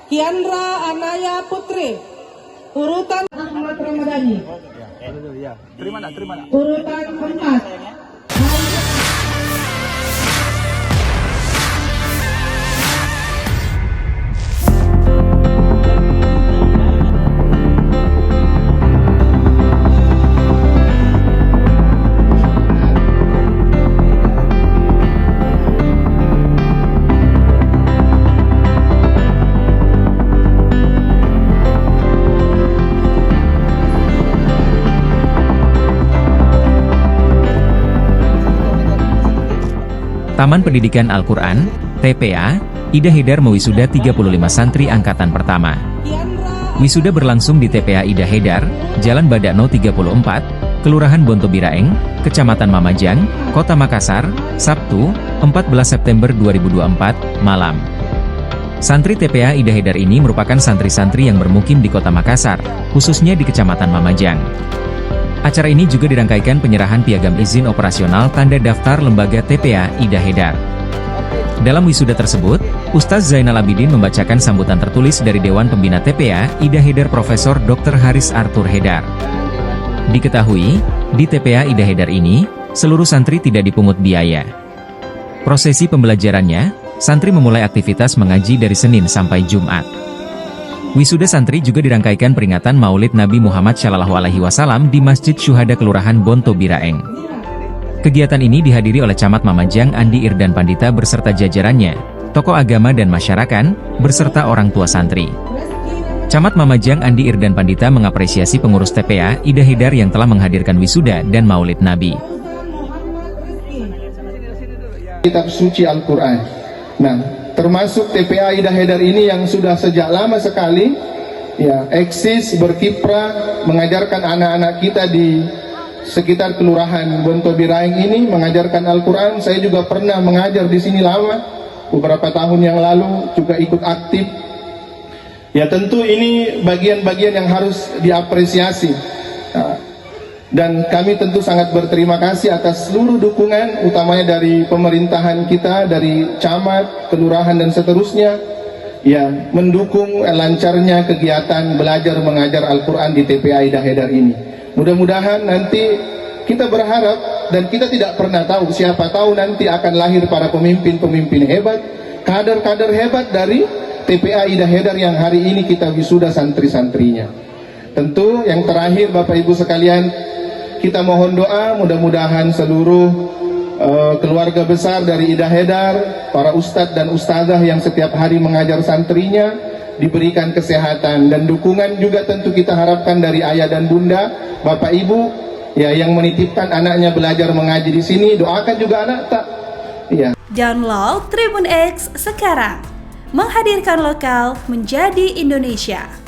Kiandra Anaya Putri. Urutan Ahmad Ramadhani. Terima. Urutan 4. Taman Pendidikan Al-Quran, TPA, Ida Haidar mewisuda 35 santri angkatan pertama. Wisuda berlangsung di TPA Ida Haidar, Jalan Badakno 34, Kelurahan Bontobiraeng, Kecamatan Mamajang, Kota Makassar, Sabtu, 14 September 2024, malam. Santri TPA Ida Haidar ini merupakan santri-santri yang bermukim di Kota Makassar, khususnya di Kecamatan Mamajang. Acara ini juga dirangkaikan penyerahan piagam izin operasional tanda daftar lembaga TPA Ida Haidar. Dalam wisuda tersebut, Ustaz Zainal Abidin membacakan sambutan tertulis dari Dewan Pembina TPA Ida Haidar Profesor Dr. Haris Arthur Haidar. Diketahui, di TPA Ida Haidar ini, seluruh santri tidak dipungut biaya. Prosesi pembelajarannya, santri memulai aktivitas mengaji dari Senin sampai Jumat. Wisuda santri juga dirangkaikan peringatan Maulid Nabi Muhammad SAW di Masjid Syuhada Kelurahan Bontobiraeng. Kegiatan ini dihadiri oleh Camat Mamajang Andi Irdan Pandita beserta jajarannya, tokoh agama dan masyarakat, beserta orang tua santri. Camat Mamajang Andi Irdan Pandita mengapresiasi pengurus TPA Ida Haidar yang telah menghadirkan wisuda dan Maulid Nabi. Kitab suci Al-Quran. Nah, termasuk TPA Ida Haidar ini yang sudah sejak lama sekali ya eksis berkiprah mengajarkan anak-anak kita di sekitar Kelurahan Bontobiraeng ini mengajarkan Al-Quran. Saya juga pernah mengajar di sini lama, beberapa tahun yang lalu juga ikut aktif. Ya tentu ini bagian-bagian yang harus diapresiasi. Nah, dan kami tentu sangat berterima kasih atas seluruh dukungan, utamanya dari pemerintahan kita, dari camat, kelurahan dan seterusnya, ya mendukung lancarnya kegiatan belajar mengajar Al-Quran di TPA Ida Haidar ini. Mudah-mudahan nanti kita berharap dan kita tidak pernah tahu, siapa tahu nanti akan lahir para pemimpin-pemimpin hebat, kader-kader hebat dari TPA Ida Haidar yang hari ini kita wisuda santri-santrinya. Tentu yang terakhir Bapak Ibu sekalian, kita mohon doa mudah-mudahan seluruh keluarga besar dari Ida Haidar, para ustadz dan ustazah yang setiap hari mengajar santrinya diberikan kesehatan dan dukungan juga tentu kita harapkan dari ayah dan bunda, bapak ibu ya yang menitipkan anaknya belajar mengaji di sini, doakan juga anak tak. Ya. Download Tribun X sekarang, menghadirkan lokal menjadi Indonesia.